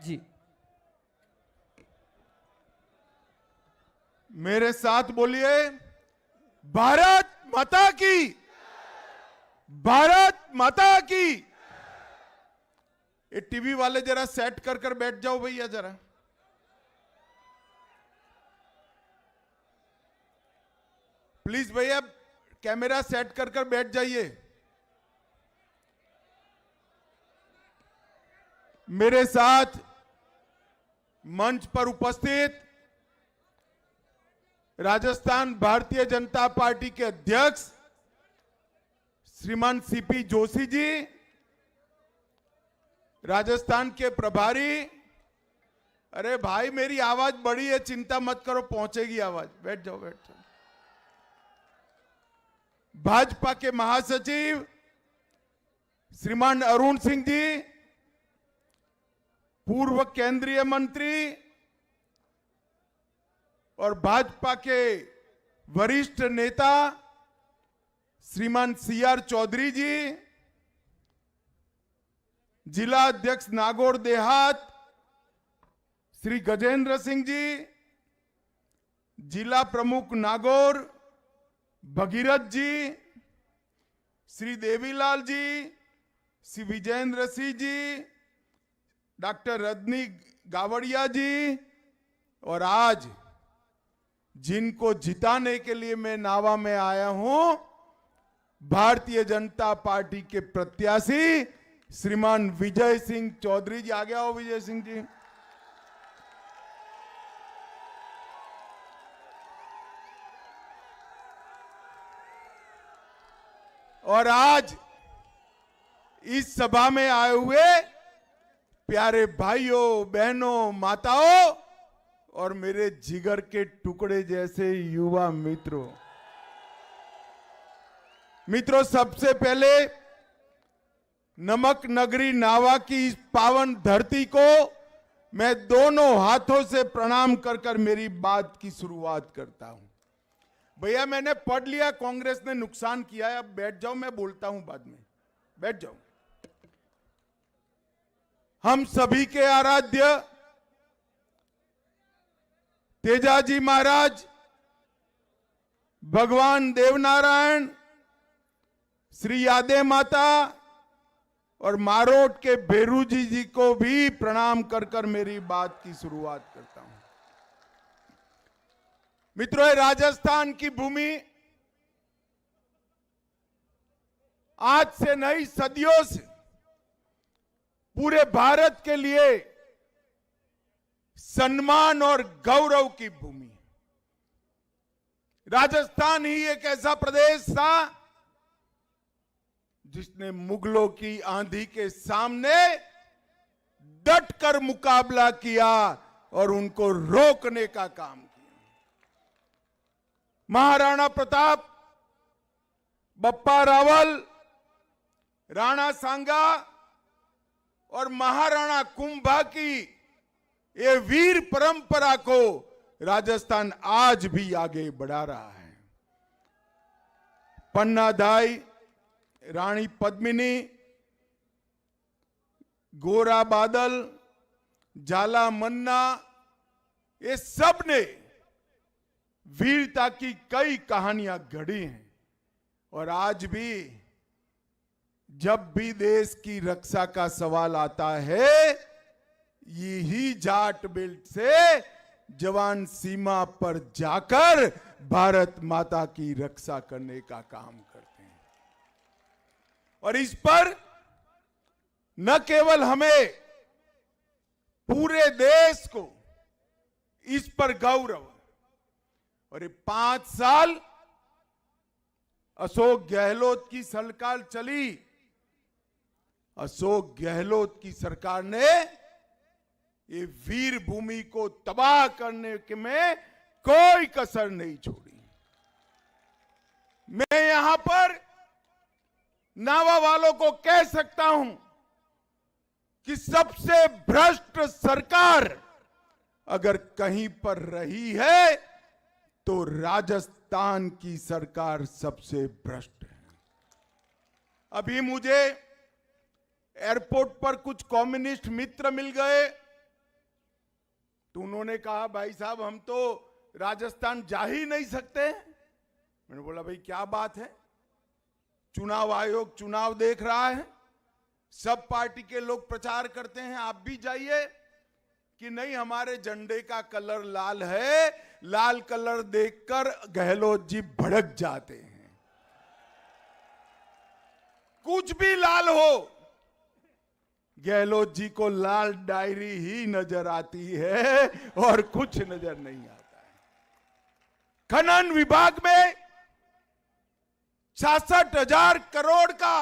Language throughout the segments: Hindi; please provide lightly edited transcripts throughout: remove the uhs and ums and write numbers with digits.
जी। मेरे साथ बोलिए, भारत माता की, भारत माता की। ये टीवी वाले जरा सेट कर कर बैठ जाओ भैया जरा। प्लीज भैया कैमरा सेट कर कर बैठ जाइए। मेरे साथ मंच पर उपस्थित राजस्थान भारतीय जनता पार्टी के अध्यक्ष श्रीमान सीपी जोशी जी, राजस्थान के प्रभारी। अरे भाई मेरी आवाज बड़ी है, चिंता मत करो, पहुंचेगी आवाज। बैठ जाओ बैठ जाओ। भाजपा के महासचिव श्रीमान अरुण सिंह जी, पूर्व केंद्रीय मंत्री और भाजपा के वरिष्ठ नेता श्रीमान सीआर चौधरी जी, जिला अध्यक्ष नागौर देहात श्री गजेंद्र सिंह जी, जिला प्रमुख नागौर भगीरथ जी, श्री देवीलाल जी, श्री विजेंद्र सिंह जी, डॉक्टर रजनी गावड़िया जी, और आज जिनको जिताने के लिए मैं नावा में आया हूं, भारतीय जनता पार्टी के प्रत्याशी श्रीमान विजय सिंह चौधरी जी। आ गया हो विजय सिंह जी। और आज इस सभा में आए हुए प्यारे भाइयों बहनों माताओं और मेरे जिगर के टुकड़े जैसे युवा मित्रों, सबसे पहले नमक नगरी नावा की इस पावन धरती को मैं दोनों हाथों से प्रणाम कर कर मेरी बात की शुरुआत करता हूं। भैया मैंने पढ़ लिया, कांग्रेस ने नुकसान किया है, अब बैठ जाओ, मैं बोलता हूं बाद में। बैठ जाओ। हम सभी के आराध्य तेजाजी महाराज, भगवान देवनारायण, श्री यादे माता और मारोट के भेरू जी को भी प्रणाम कर कर मेरी बात की शुरुआत करता हूं। मित्रों, राजस्थान की भूमि आज से नहीं, सदियों से पूरे भारत के लिए सम्मान और गौरव की भूमि। राजस्थान ही एक ऐसा प्रदेश था जिसने मुगलों की आंधी के सामने डटकर मुकाबला किया और उनको रोकने का काम किया। महाराणा प्रताप, बप्पा रावल, राणा सांगा और महाराणा कुंभा की ये वीर परंपरा को राजस्थान आज भी आगे बढ़ा रहा है। पन्नाधाई, रानी पद्मिनी, गोरा बादल, जाला मन्ना, ये सब ने वीरता की कई कहानियां गढ़ी हैं। और आज भी जब भी देश की रक्षा का सवाल आता है, यही जाट बेल्ट से जवान सीमा पर जाकर भारत माता की रक्षा करने का काम करते हैं। और इस पर न केवल हमें, पूरे देश को इस पर गौरव। और ये 5 साल अशोक गहलोत की सरकार चली। अशोक गहलोत की सरकार ने ये वीर भूमि को तबाह करने के में कोई कसर नहीं छोड़ी। मैं यहां पर नावा वालों को कह सकता हूं कि सबसे भ्रष्ट सरकार अगर कहीं पर रही है तो राजस्थान की सरकार सबसे भ्रष्ट है। अभी मुझे एयरपोर्ट पर कुछ कम्युनिस्ट मित्र मिल गए तो उन्होंने कहा भाई साहब हम तो राजस्थान जा ही नहीं सकते। मैंने बोला भाई क्या बात है, चुनाव आयोग चुनाव देख रहा है, सब पार्टी के लोग प्रचार करते हैं, आप भी जाइए। कि नहीं, हमारे झंडे का कलर लाल है, लाल कलर देखकर गहलोत जी भड़क जाते हैं। कुछ भी लाल हो, गहलोत जी को लाल डायरी ही नजर आती है और कुछ नजर नहीं आता है। खनन विभाग में 66,000 करोड़ का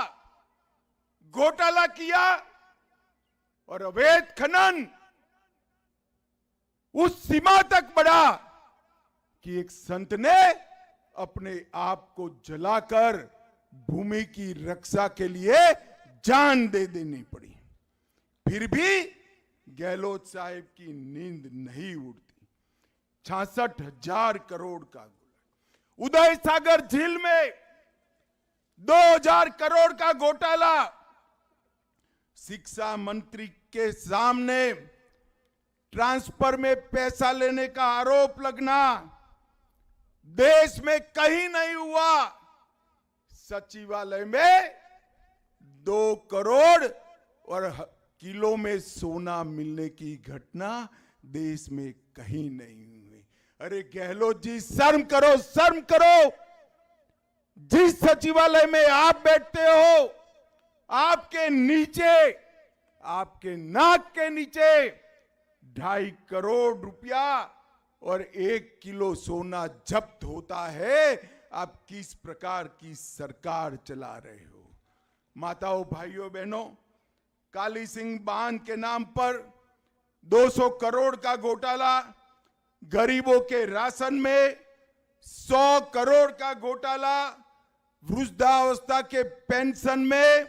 घोटाला किया और अवैध खनन उस सीमा तक बढ़ा कि एक संत ने अपने आप को जलाकर भूमि की रक्षा के लिए जान दे देनी पड़ी। फिर भी गहलोत साहब की नींद नहीं उड़ती। 66,000 करोड़ का घोटाला, उदय सागर झील में 2,000 करोड़ का घोटाला, शिक्षा मंत्री के सामने ट्रांसफर में पैसा लेने का आरोप लगना, देश में कहीं नहीं हुआ। सचिवालय में 2 करोड़ और किलो में सोना मिलने की घटना देश में कहीं नहीं हुई। अरे गहलोत जी शर्म करो, शर्म करो। जिस सचिवालय में आप बैठते हो, आपके नीचे, आपके नाक के नीचे 2.5 करोड़ रुपया और 1 किलो सोना जब्त होता है। आप किस प्रकार की सरकार चला रहे हो? माताओं, भाइयों, बहनों, काली सिंह बांध के नाम पर 200 करोड़ का घोटाला, गरीबों के राशन में 100 करोड़ का घोटाला, वृद्धावस्था के पेंशन में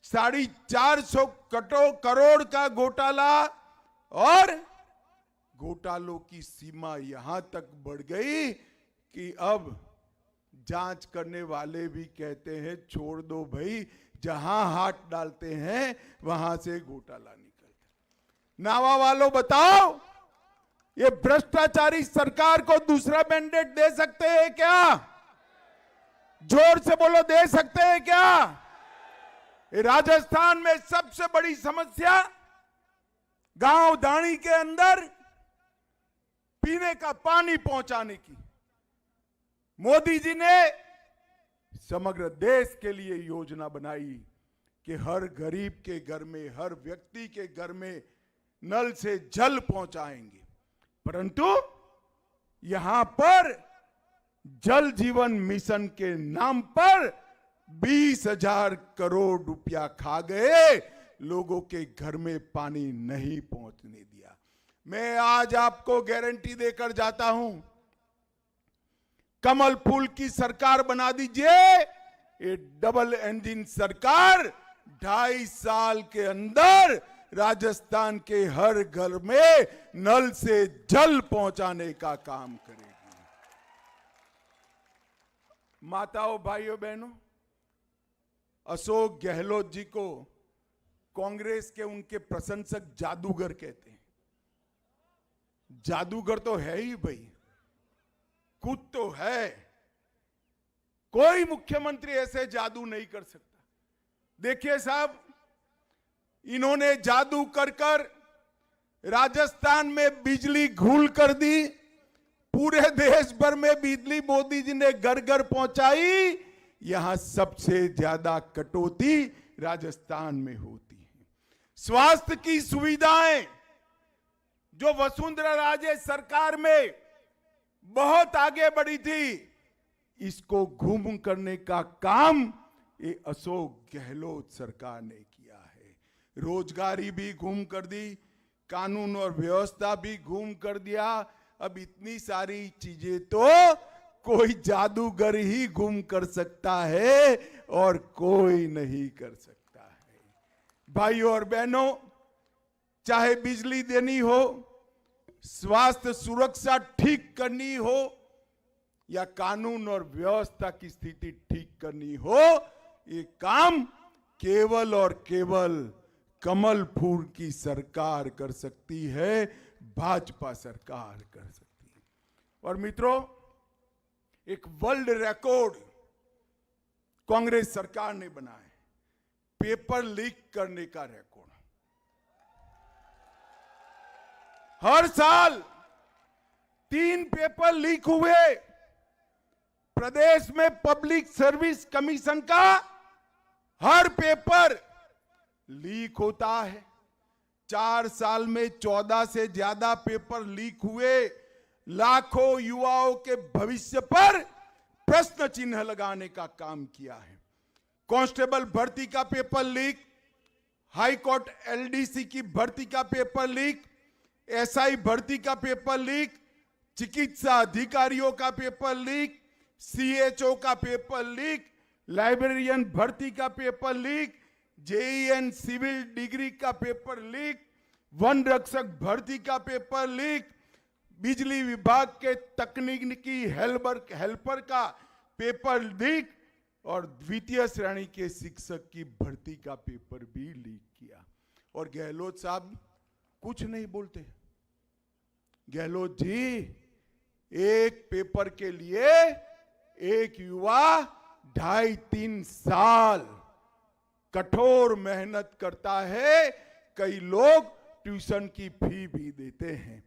450 करोड़ का घोटाला, और घोटालों की सीमा यहां तक बढ़ गई कि अब जांच करने वाले भी कहते हैं छोड़ दो भाई, जहां हाथ डालते हैं वहां से घोटाला निकलता। नावा वालों बताओ, ये भ्रष्टाचारी सरकार को दूसरा मैंडेट दे सकते हैं क्या? जोर से बोलो, दे सकते हैं क्या? राजस्थान में सबसे बड़ी समस्या गांव दाणी के अंदर पीने का पानी पहुंचाने की मोदी जी ने समग्र देश के लिए योजना बनाई कि हर गरीब के घर में, हर व्यक्ति के घर में नल से जल पहुंचाएंगे। परंतु यहां पर जल जीवन मिशन के नाम पर 20,000 करोड़ रुपया खा गए, लोगों के घर में पानी नहीं पहुंचने दिया। मैं आज आपको गारंटी देकर जाता हूं, कमल फूल की सरकार बना दीजिए। ये डबल इंजन सरकार 2.5 साल के अंदर राजस्थान के हर घर में नल से जल पहुंचाने का काम करेगी। माताओं, भाइयों, बहनों, अशोक गहलोत जी को कांग्रेस के उनके प्रशंसक जादूगर कहते हैं। जादूगर तो है ही भाई, कुछ तो है। कोई मुख्यमंत्री ऐसे जादू नहीं कर सकता। देखिए साहब, इन्होंने जादू कर कर राजस्थान में बिजली घूल कर दी, पूरे देश भर में बिजली मोदी जी ने घर घर पहुंचाई। यहां सबसे ज्यादा कटौती राजस्थान में होती है। स्वास्थ्य की सुविधाएं जो वसुंधरा राजे सरकार में बहुत आगे बढ़ी थी, इसको घूम करने का काम ये अशोक गहलोत सरकार ने किया है। रोजगारी भी घूम कर दी, कानून और व्यवस्था भी घूम कर दिया। अब इतनी सारी चीजें तो कोई जादूगर ही घूम कर सकता है और कोई नहीं कर सकता है। भाइयों और बहनों, चाहे बिजली देनी हो, स्वास्थ्य सुरक्षा ठीक करनी हो, या कानून और व्यवस्था की स्थिति ठीक करनी हो, ये काम केवल और केवल कमल फूल की सरकार कर सकती है। भाजपा सरकार कर सकती है। और मित्रों, एक वर्ल्ड रिकॉर्ड कांग्रेस सरकार ने बनाया है, पेपर लीक करने का रिकॉर्ड। हर साल 3 पेपर लीक हुए। प्रदेश में पब्लिक सर्विस कमीशन का हर पेपर लीक होता है। 4 साल में 14 से ज्यादा पेपर लीक हुए। लाखों युवाओं के भविष्य पर प्रश्न चिन्ह लगाने का काम किया है। कांस्टेबल भर्ती का paper leak, high court LDC की भर्ती का पेपर लीक, एसआई भर्ती का पेपर लीक, चिकित्सा अधिकारियों का पेपर लीक, सीएचओ का पेपर लीक, लाइब्रेरियन भर्ती का paper leak, JEN civil degree का पेपर लीक, वन रक्षक भर्ती का पेपर लीक, बिजली विभाग के तकनीकी हेल्पर का पेपर लीक और द्वितीय श्रेणी के शिक्षक की भर्ती का पेपर भी लीक किया। और गहलोत साहब कुछ नहीं बोलते। गहलोत जी एक पेपर के लिए एक युवा 2.5-3 साल कठोर मेहनत करता है। कई लोग ट्यूशन की फी भी देते हैं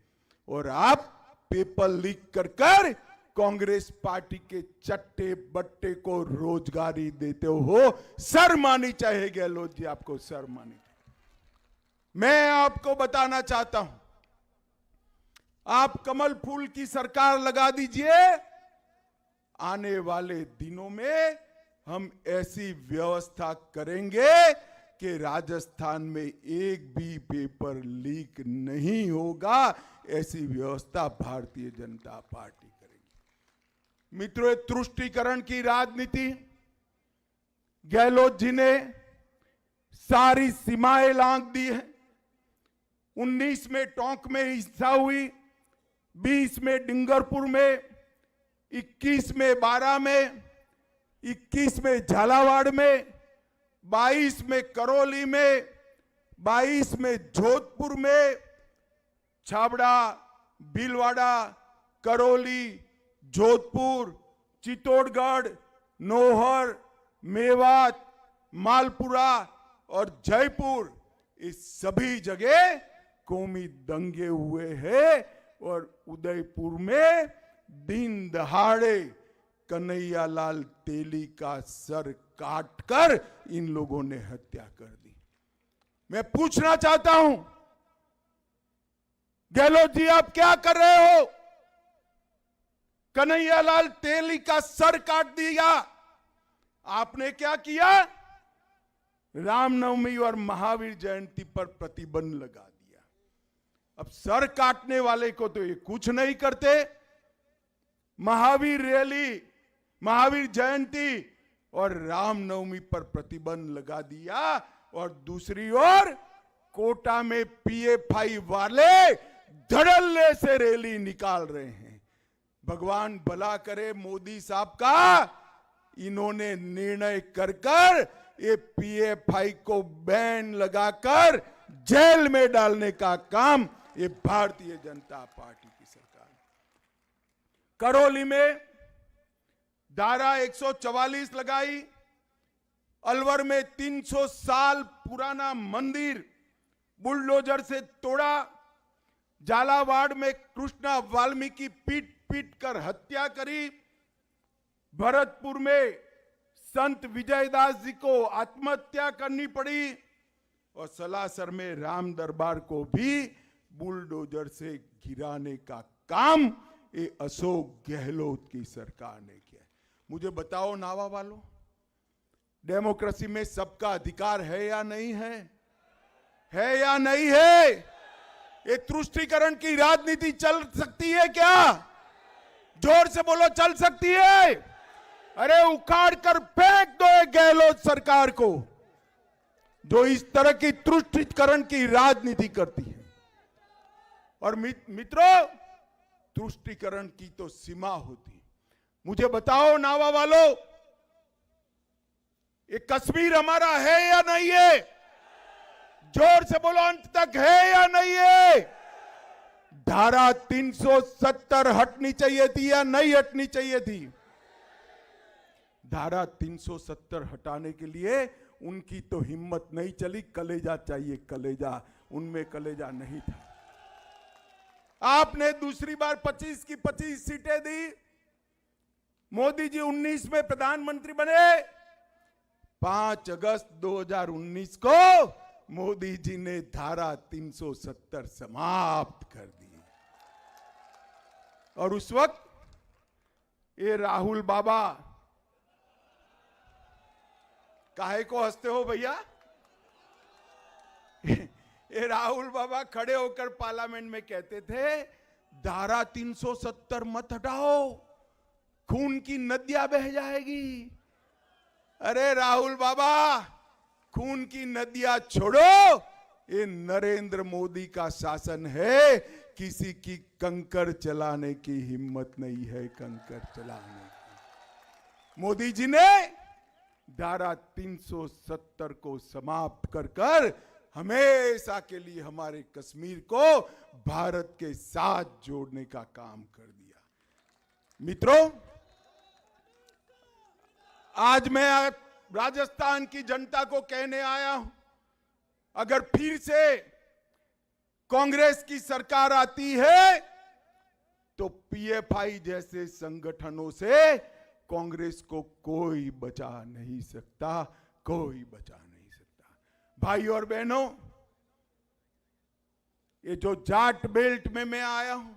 और आप पेपर लीक कर कांग्रेस पार्टी के चट्टे बट्टे को रोजगारी देते हो। शर्म आनी चाहिए गहलोत जी, आपको शर्म आनी चाहिए। मैं आपको बताना चाहता हूं, आप कमल फूल की सरकार लगा दीजिए। आने वाले दिनों में हम ऐसी व्यवस्था करेंगे कि राजस्थान में एक भी पेपर लीक नहीं होगा। ऐसी व्यवस्था भारतीय जनता पार्टी करेगी। मित्रों, तुष्टीकरण की राजनीति गहलोत जी ने सारी सीमाएं लांघ दी है। 19 में टोंक में हिंसा हुई, 20 में डिंगरपुर में, 21 में बारा में, 21 में झालावाड़ में, 22 में करौली में, 22 में जोधपुर में, छाबड़ा, भीलवाड़ा, करौली, जोधपुर, चित्तौड़गढ़, नौहर, मेवात, मालपुरा और जयपुर, इस सभी जगह कौमी दंगे हुए हैं। और उदयपुर में दिन दहाड़े कन्हैयालाल तेली का सर काटकर इन लोगों ने हत्या कर दी। मैं पूछना चाहता हूं, गहलोत जी आप क्या कर रहे हो? कन्हैयालाल तेली का सर काट दिया, आपने क्या किया? रामनवमी और महावीर जयंती पर प्रतिबंध लगा दिया। अब सर काटने वाले को तो ये कुछ नहीं करते। महावीर रैली, महावीर जयंती और रामनवमी पर प्रतिबंध लगा दिया। और दूसरी ओर कोटा में पीएफआई वाले धड़ल्ले से रैली निकाल रहे हैं। भगवान भला करे मोदी साहब का, इन्होंने निर्णय कर ये पीएफआई को बैन लगाकर जेल में डालने का काम ये भारतीय जनता पार्टी की सरकार। करौली में धारा 144 लगाई, अलवर में 300 साल पुराना मंदिर बुलडोजर से तोड़ा, झालावाड़ में कृष्णा वाल्मीकि पीट पीट कर हत्या करी, भरतपुर में संत विजयदास जी को आत्महत्या करनी पड़ी और सलासर में राम दरबार को भी बुलडोजर से गिराने का काम ये अशोक गहलोत की सरकार ने किया। मुझे बताओ नावा वालों, डेमोक्रेसी में सबका अधिकार है या नहीं है? है या नहीं है? ये तुष्टीकरण की राजनीति चल सकती है क्या? जोर से बोलो, चल सकती है? अरे उखाड़ कर फेंक दो गहलोत सरकार को, जो इस तरह की तुष्टीकरण की राजनीति करती है। और मित्रों, तुष्टीकरण की तो सीमा होती है। मुझे बताओ नावा वालों, ये कश्मीर हमारा है या नहीं है? जोर से बोलो, अंत तक है या नहीं है? धारा 370 हटनी चाहिए थी या नहीं हटनी चाहिए थी? धारा 370 हटाने के लिए उनकी तो हिम्मत नहीं चली। कलेजा चाहिए, कलेजा। उनमें कलेजा नहीं था। आपने दूसरी बार 25 की 25 सीटें दी। मोदी जी 19 में प्रधानमंत्री बने। 5 अगस्त 2019 को मोदी जी ने धारा 370 समाप्त कर दी। और उस वक्त ये राहुल बाबा, काहे को हंसते हो भैया? ये राहुल बाबा खड़े होकर पार्लियामेंट में कहते थे धारा 370 मत हटाओ, खून की नदियां बह जाएगी। अरे राहुल बाबा, खून की नदियां छोड़ो। ये नरेंद्र मोदी का शासन है। किसी की कंकर चलाने की हिम्मत नहीं है, कंकर चलाने की। मोदी जी ने धारा 370 को समाप्त कर कर हमेशा के लिए हमारे कश्मीर को भारत के साथ जोड़ने का काम कर दिया। मित्रों, आज मैं राजस्थान की जनता को कहने आया हूं, अगर फिर से कांग्रेस की सरकार आती है तो पीएफआई जैसे संगठनों से कांग्रेस को कोई बचा नहीं सकता, कोई बचा नहीं सकता। भाई और बहनों, ये जो जाट बेल्ट में मैं आया हूं,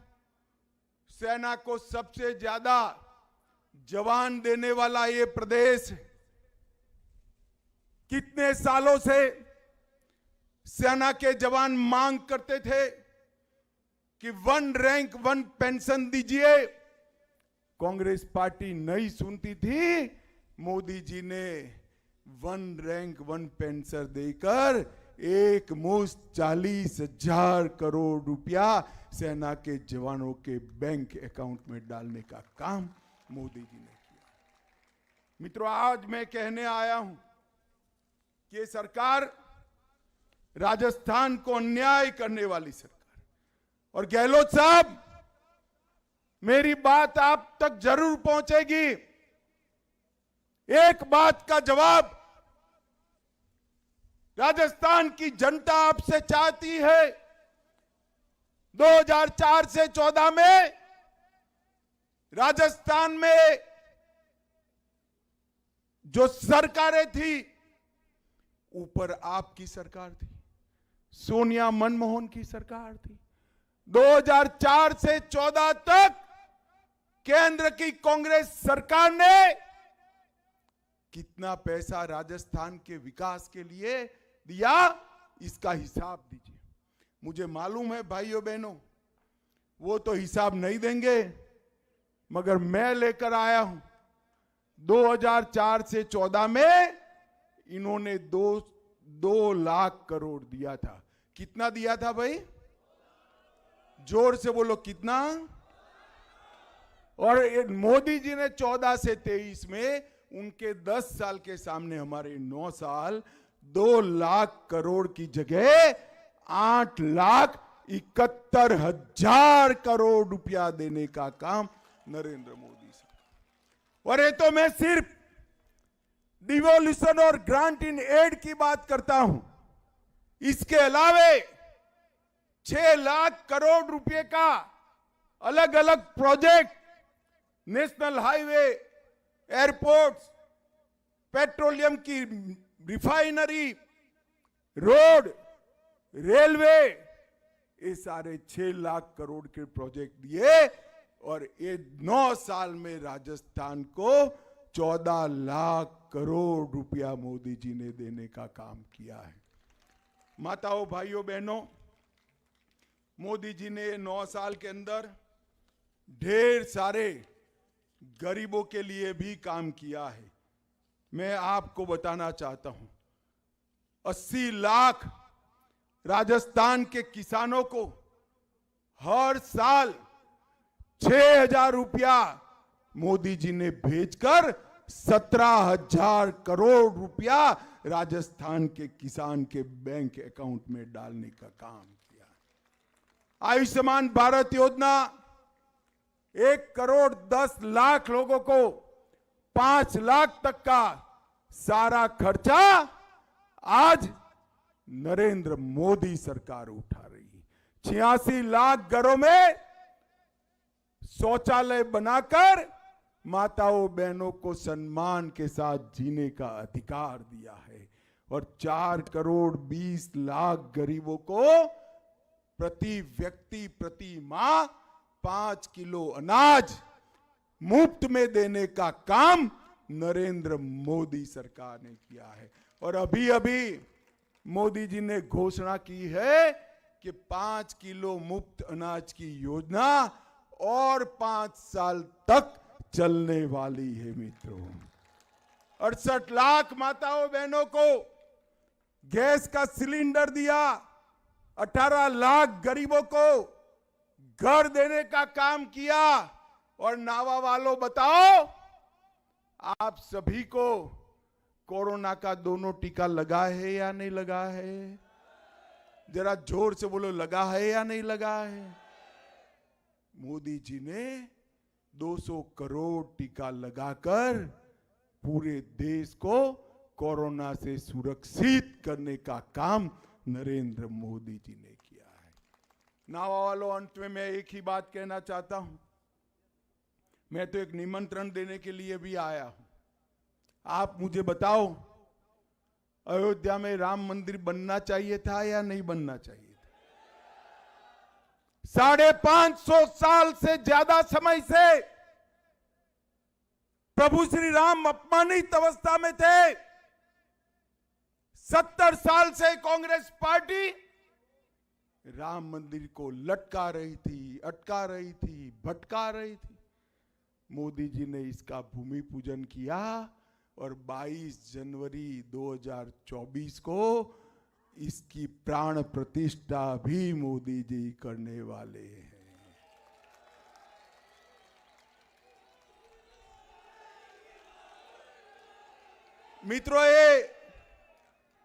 सेना को सबसे ज्यादा जवान देने वाला ये प्रदेश है। कितने सालों से सेना के जवान मांग करते थे कि 1 रैंक 1 पेंशन दीजिए। कांग्रेस पार्टी नहीं सुनती थी। मोदी जी ने 1 रैंक 1 पेंशन देकर एक मुश्त 40,000 करोड़ रुपया सेना के जवानों के बैंक अकाउंट में डालने का काम मोदी जी ने किया। मित्रों, आज मैं कहने आया हूं कि ये सरकार राजस्थान को अन्याय करने वाली सरकार। और गहलोत साहब, मेरी बात आप तक जरूर पहुंचेगी। एक बात का जवाब राजस्थान की जनता आपसे चाहती है। 2004 से 14 में राजस्थान में जो सरकारें थी, ऊपर आपकी सरकार थी, सोनिया मनमोहन की सरकार थी। 2004 से 14 तक केंद्र की कांग्रेस सरकार ने कितना पैसा राजस्थान के विकास के लिए दिया, इसका हिसाब दीजिए। मुझे मालूम है भाइयों बहनों, वो तो हिसाब नहीं देंगे, मगर मैं लेकर आया हूं। 2004 से 14 में इन्होंने 2 लाख करोड़ दिया था। कितना दिया था भाई? जोर से बोलो, कितना? और मोदी जी ने 14 से 23 में, उनके 10 साल के सामने हमारे 9 साल, 2 लाख करोड़ की जगह 8,71,000 करोड़ रुपया देने का काम नरेंद्र मोदी से। और ये तो मैं सिर्फ डिवोल्यूशन और ग्रांट इन एड की बात करता हूं। इसके अलावे 6 लाख करोड़ रुपए का अलग अलग project, national highway, airports, petroleum की रिफाइनरी, रोड, रेलवे, ये सारे 6 लाख करोड़ के प्रोजेक्ट दिए। और ये 9 साल में राजस्थान को 14 लाख करोड़ रुपया मोदी जी ने देने का काम किया है। माताओं, भाइयों, बहनों, मोदी जी ने 9 साल के अंदर ढेर सारे गरीबों के लिए भी काम किया है। मैं आपको बताना चाहता हूं, 80 लाख राजस्थान के किसानों को हर साल 6,000 रुपया मोदी जी ने भेजकर 17,000 करोड़ रुपया राजस्थान के किसान के बैंक अकाउंट में डालने का काम किया। आयुष्मान भारत योजना 1,10,00,000 लोगों को 5 लाख तक का सारा खर्चा आज नरेंद्र मोदी सरकार उठा रही है। 86 लाख घरों में शौचालय बनाकर माताओं बहनों को सम्मान के साथ जीने का अधिकार दिया है और 4,20,00,000 गरीबों को प्रति व्यक्ति प्रति माह 5 किलो अनाज मुफ्त में देने का काम नरेंद्र मोदी सरकार ने किया है। और अभी अभी मोदी जी ने घोषणा की है कि 5 किलो मुफ्त अनाज की योजना और 5 साल तक चलने वाली है। मित्रों, 68 लाख माताओं बहनों को गैस का सिलेंडर दिया, 18 लाख गरीबों को घर देने का काम किया। और नावा वालों बताओ, आप सभी को कोरोना का दोनों टीका लगा है या नहीं लगा है? जरा जोर से बोलो, लगा है या नहीं लगा है? मोदी जी ने 200 करोड़ टीका लगाकर पूरे देश को कोरोना से सुरक्षित करने का काम नरेंद्र मोदी जी ने किया है। नावा वालों, अंत में मैं एक ही बात कहना चाहता हूं। मैं तो एक निमंत्रण देने के लिए भी आया हूं। आप मुझे बताओ, अयोध्या में राम मंदिर बनना चाहिए था या नहीं बनना चाहिए था? 550 साल से ज्यादा समय से प्रभु श्री राम अपमानित अवस्था में थे। 70 साल से कांग्रेस पार्टी राम मंदिर को लटका रही थी, अटका रही थी, भटका रही थी। मोदी जी ने इसका भूमि पूजन किया और 22 जनवरी 2024 को इसकी प्राण प्रतिष्ठा भी मोदी जी करने वाले हैं। मित्रों, ये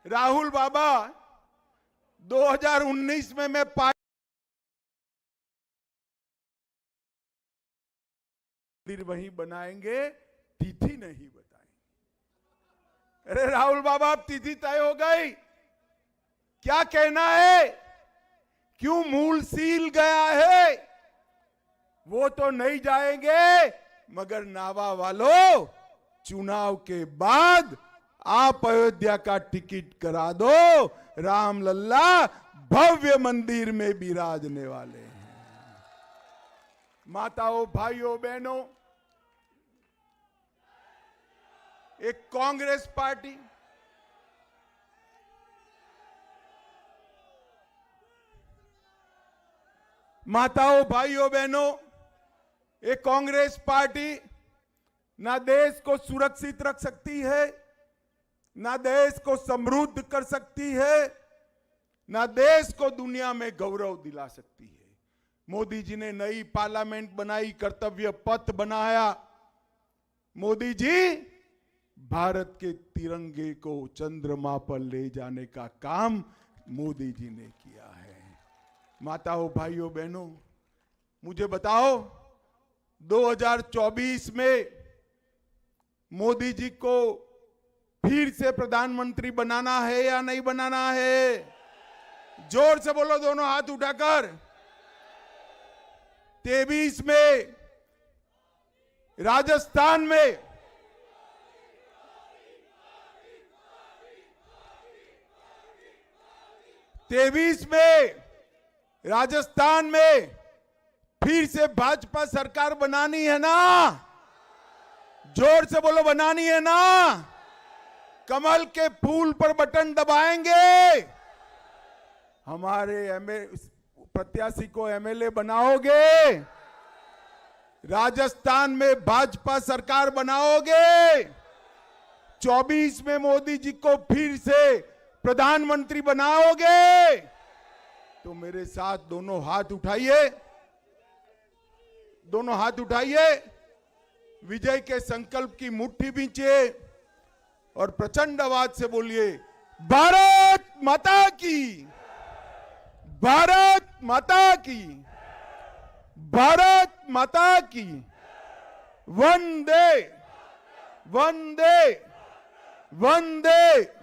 राहुल बाबा 2019 में मैं मंदिर वहीं बनाएंगे, तिथि नहीं बताएंगे। अरे राहुल बाबा, अब तिथि तय हो गई, क्या कहना है? क्यों मूल सील गया है? वो तो नहीं जाएंगे, मगर नावा वालों, चुनाव के बाद आप अयोध्या का टिकट करा दो, राम लल्ला भव्य मंदिर में विराजने वाले हैं। माताओं, भाइयों, बहनों, एक कांग्रेस पार्टी माताओं, भाइयों, बहनों, एक कांग्रेस पार्टी ना देश को सुरक्षित रख सकती है, ना देश को समृद्ध कर सकती है, ना देश को दुनिया में गौरव दिला सकती है। मोदी जी ने नई पार्लियामेंट बनाई, कर्तव्य पथ बनाया। मोदी जी भारत के तिरंगे को चंद्रमा पर ले जाने का काम मोदी जी ने किया है। माताओं, भाइयों, बहनों, मुझे बताओ, 2024 में मोदी जी को फिर से प्रधानमंत्री बनाना है या नहीं बनाना है? जोर से बोलो, दोनों हाथ उठाकर। 23 में राजस्थान में राजस्थान में फिर से भाजपा सरकार बनानी है ना? जोर से बोलो, बनानी है ना? कमल के फूल पर बटन दबाएंगे, हमारे प्रत्याशी को एमएलए बनाओगे, राजस्थान में भाजपा सरकार बनाओगे, 24 में मोदी जी को फिर से प्रधानमंत्री बनाओगे, तो मेरे साथ दोनों हाथ उठाइए, दोनों हाथ उठाइए, विजय के संकल्प की मुट्ठी बींचिए और प्रचंड आवाज से बोलिए, भारत माता की, भारत माता की, भारत माता की। वंदे वंदे वंदे